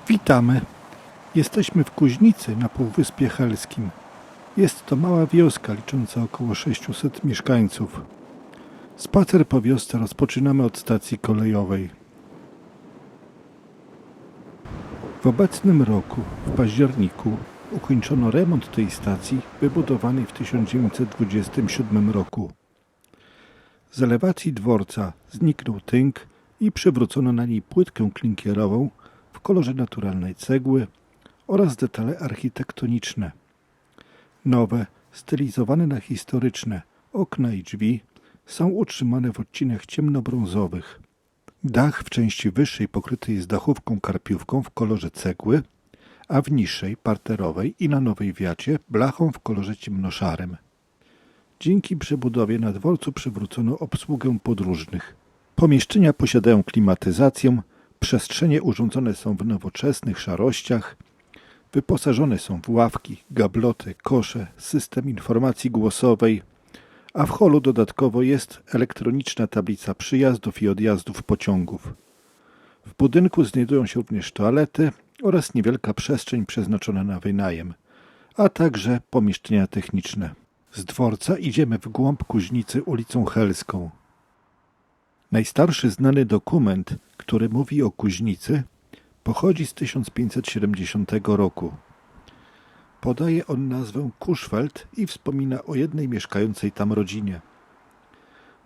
Witamy. Jesteśmy w Kuźnicy na Półwyspie Helskim. Jest to mała wioska licząca około 600 mieszkańców. Spacer po wiosce rozpoczynamy od stacji kolejowej. W obecnym roku, w październiku, ukończono remont tej stacji wybudowanej w 1927 roku. Z elewacji dworca zniknął tynk i przywrócono na niej płytkę klinkierową w kolorze naturalnej cegły oraz detale architektoniczne. Nowe, stylizowane na historyczne okna i drzwi są utrzymane w odcieniach ciemnobrązowych. Dach w części wyższej pokryty jest dachówką karpiówką w kolorze cegły, a w niższej, parterowej i na nowej wiacie blachą w kolorze ciemnoszarym. Dzięki przebudowie na dworcu przywrócono obsługę podróżnych. Pomieszczenia posiadają klimatyzację, przestrzenie urządzone są w nowoczesnych szarościach, wyposażone są w ławki, gabloty, kosze, system informacji głosowej, a w holu dodatkowo jest elektroniczna tablica przyjazdów i odjazdów pociągów. W budynku znajdują się również toalety oraz niewielka przestrzeń przeznaczona na wynajem, a także pomieszczenia techniczne. Z dworca idziemy w głąb Kuźnicy ulicą Helską. Najstarszy znany dokument, który mówi o Kuźnicy, pochodzi z 1570 roku. Podaje on nazwę Kuszfeld i wspomina o jednej mieszkającej tam rodzinie.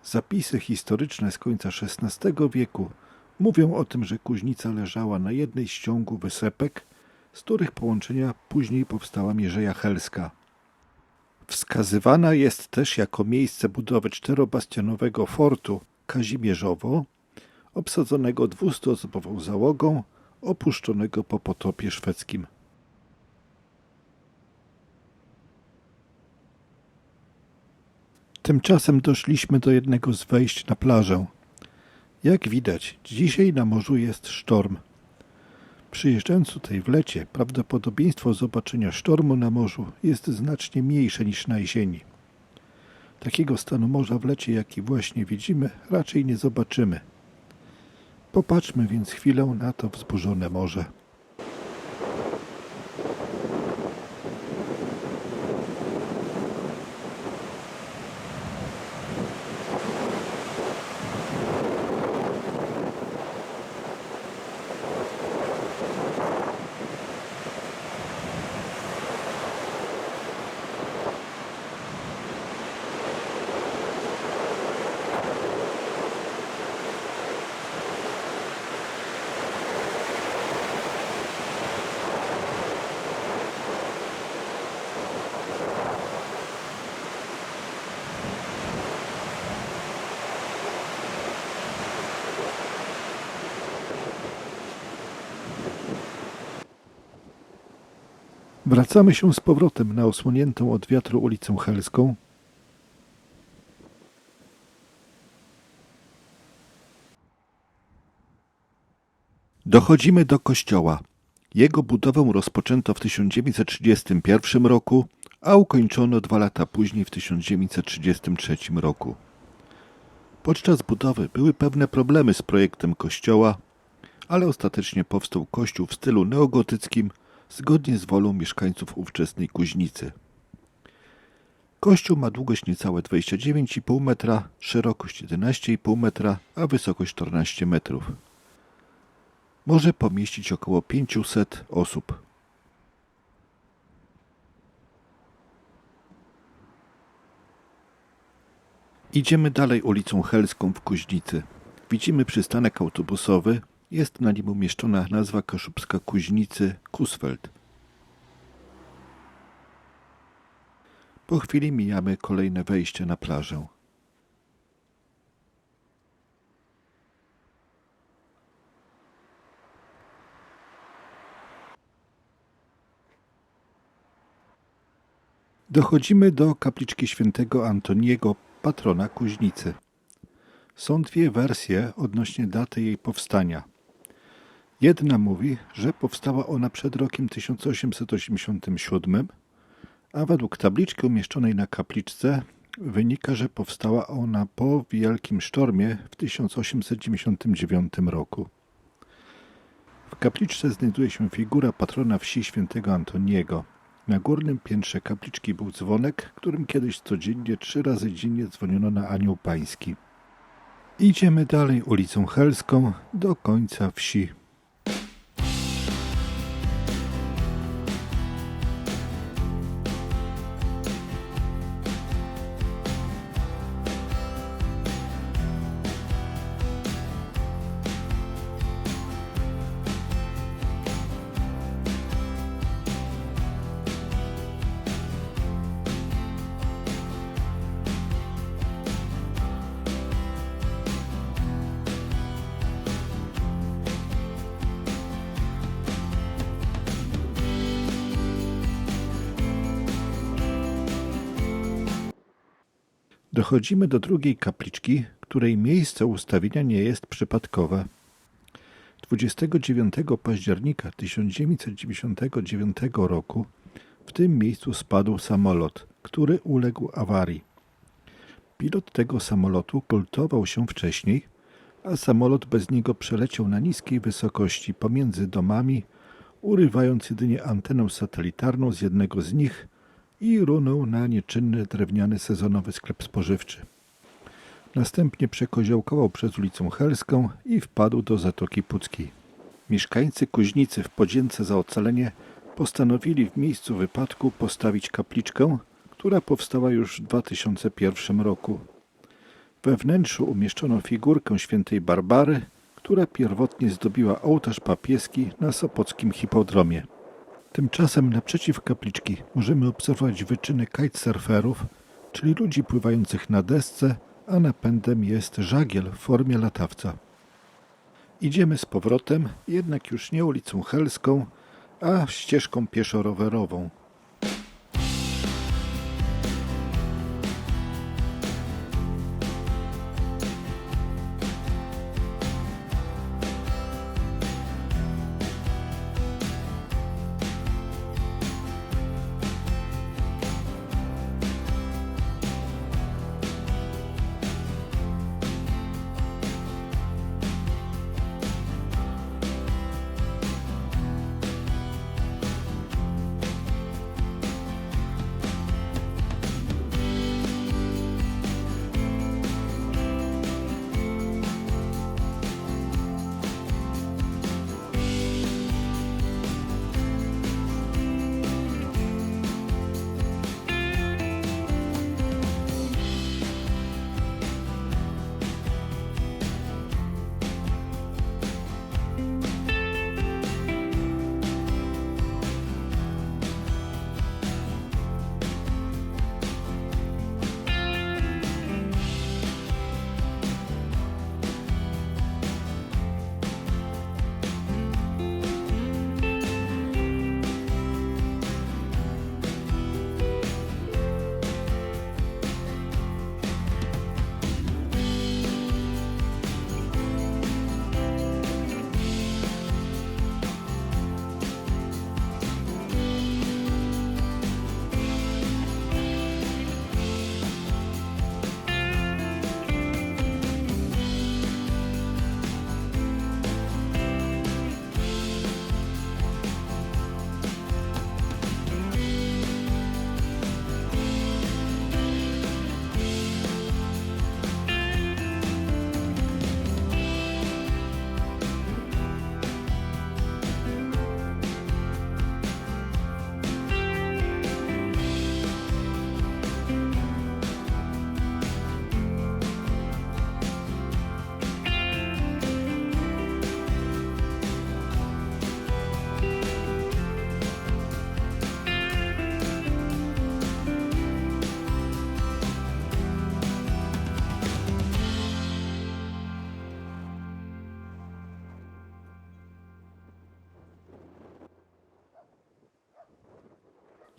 Zapisy historyczne z końca XVI wieku mówią o tym, że Kuźnica leżała na jednej z ciągu wysepek, z których połączenia później powstała Mierzeja Helska. Wskazywana jest też jako miejsce budowy czterobastionowego fortu Kazimierzowo, obsadzonego 200-osobową załogą, opuszczonego po potopie szwedzkim. Tymczasem doszliśmy do jednego z wejść na plażę. Jak widać, dzisiaj na morzu jest sztorm. Przyjeżdżając tutaj w lecie, prawdopodobieństwo zobaczenia sztormu na morzu jest znacznie mniejsze niż na jesieni. Takiego stanu morza w lecie, jaki właśnie widzimy, raczej nie zobaczymy. Popatrzmy więc chwilę na to wzburzone morze. Wracamy się z powrotem na osłoniętą od wiatru ulicę Helską. Dochodzimy do kościoła. Jego budowę rozpoczęto w 1931 roku, a ukończono 2 lata później w 1933 roku. Podczas budowy były pewne problemy z projektem kościoła, ale ostatecznie powstał kościół w stylu neogotyckim, zgodnie z wolą mieszkańców ówczesnej Kuźnicy. Kościół ma długość niecałe 29,5 metra, szerokość 11,5 metra, a wysokość 14 metrów. Może pomieścić około 500 osób. Idziemy dalej ulicą Helską w Kuźnicy. Widzimy przystanek autobusowy. Jest na nim umieszczona nazwa kaszubska Kuźnicy Kusfeld. Po chwili mijamy kolejne wejście na plażę. Dochodzimy do kapliczki świętego Antoniego, patrona Kuźnicy. Są dwie wersje odnośnie daty jej powstania. Jedna mówi, że powstała ona przed rokiem 1887, a według tabliczki umieszczonej na kapliczce wynika, że powstała ona po wielkim sztormie w 1899 roku. W kapliczce znajduje się figura patrona wsi świętego Antoniego. Na górnym piętrze kapliczki był dzwonek, którym kiedyś codziennie 3 razy dziennie dzwoniono na Anioł Pański. Idziemy dalej ulicą Helską do końca wsi. Dochodzimy do drugiej kapliczki, której miejsce ustawienia nie jest przypadkowe. 29 października 1999 roku w tym miejscu spadł samolot, który uległ awarii. Pilot tego samolotu kultował się wcześniej, a samolot bez niego przeleciał na niskiej wysokości pomiędzy domami, urywając jedynie antenę satelitarną z jednego z nich i runął na nieczynny drewniany sezonowy sklep spożywczy. Następnie przekoziołkował przez ulicę Helską i wpadł do Zatoki Puckiej. Mieszkańcy Kuźnicy w podzięce za ocalenie postanowili w miejscu wypadku postawić kapliczkę, która powstała już w 2001 roku. We wnętrzu umieszczono figurkę świętej Barbary, która pierwotnie zdobiła ołtarz papieski na sopockim hipodromie. Tymczasem naprzeciw kapliczki możemy obserwować wyczyny kitesurferów, czyli ludzi pływających na desce, a napędem jest żagiel w formie latawca. Idziemy z powrotem, jednak już nie ulicą Helską, a ścieżką pieszo-rowerową.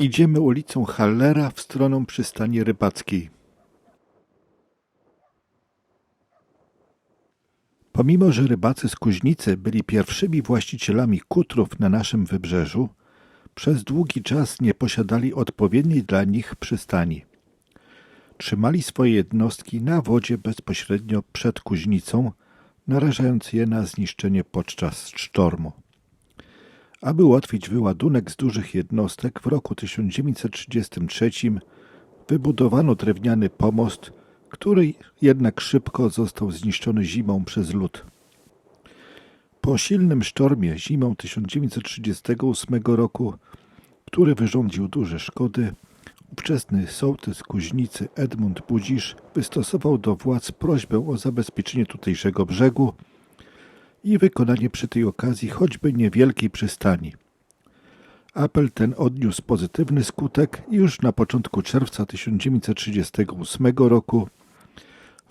Idziemy ulicą Hallera w stronę przystani rybackiej. Pomimo, że rybacy z Kuźnicy byli pierwszymi właścicielami kutrów na naszym wybrzeżu, przez długi czas nie posiadali odpowiedniej dla nich przystani. Trzymali swoje jednostki na wodzie bezpośrednio przed Kuźnicą, narażając je na zniszczenie podczas sztormu. Aby ułatwić wyładunek z dużych jednostek, w roku 1933 wybudowano drewniany pomost, który jednak szybko został zniszczony zimą przez lód. Po silnym sztormie zimą 1938 roku, który wyrządził duże szkody, ówczesny sołtys Kuźnicy Edmund Budzisz wystosował do władz prośbę o zabezpieczenie tutejszego brzegu i wykonanie przy tej okazji choćby niewielkiej przystani. Apel ten odniósł pozytywny skutek i już na początku czerwca 1938 roku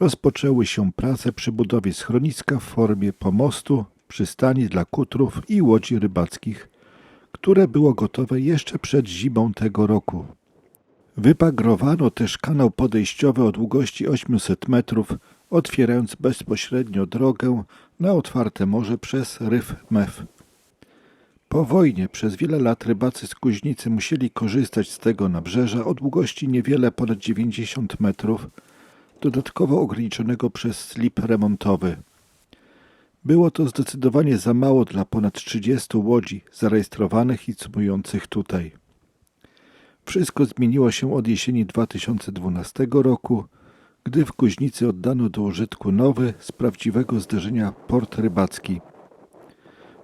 rozpoczęły się prace przy budowie schroniska w formie pomostu, przystani dla kutrów i łodzi rybackich, które było gotowe jeszcze przed zimą tego roku. Wybagrowano też kanał podejściowy o długości 800 metrów, otwierając bezpośrednio drogę na otwarte morze przez Ryf Mef. Po wojnie przez wiele lat rybacy z Kuźnicy musieli korzystać z tego nabrzeża o długości niewiele ponad 90 metrów, dodatkowo ograniczonego przez slip remontowy. Było to zdecydowanie za mało dla ponad 30 łodzi zarejestrowanych i cubujących tutaj. Wszystko zmieniło się od jesieni 2012 roku, gdy w Kuźnicy oddano do użytku nowy, z prawdziwego zderzenia port rybacki.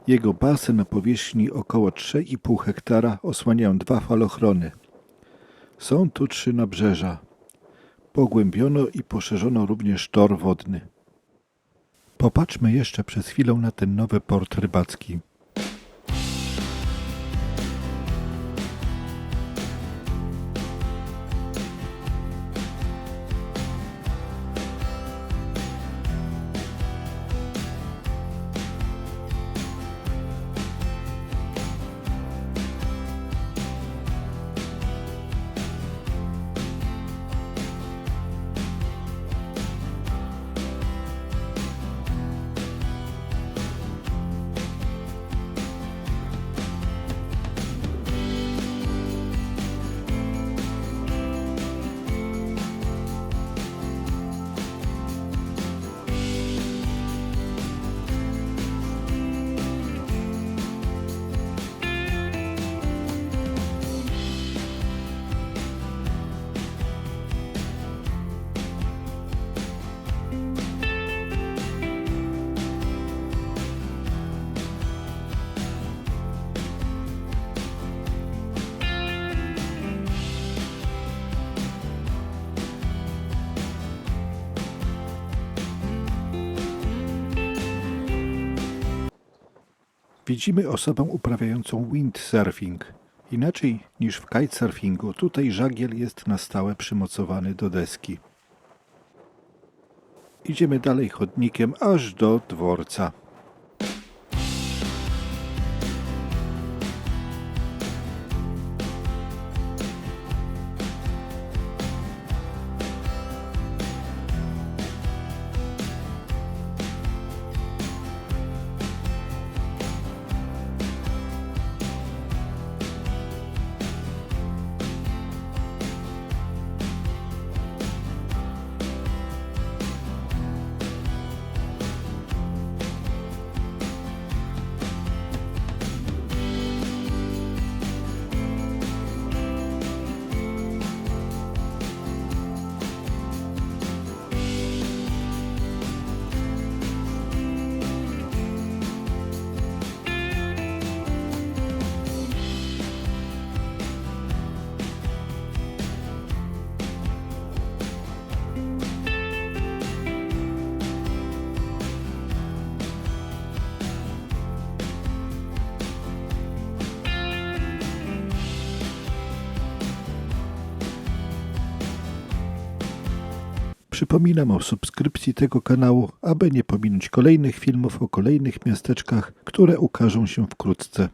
Jego basen na powierzchni około 3,5 hektara osłaniają 2 falochrony. Są tu 3 nabrzeża. Pogłębiono i poszerzono również tor wodny. Popatrzmy jeszcze przez chwilę na ten nowy port rybacki. Widzimy osobę uprawiającą windsurfing. Inaczej niż w kitesurfingu, tutaj żagiel jest na stałe przymocowany do deski. Idziemy dalej chodnikiem aż do dworca. Przypominam o subskrypcji tego kanału, aby nie pominąć kolejnych filmów o kolejnych miasteczkach, które ukażą się wkrótce.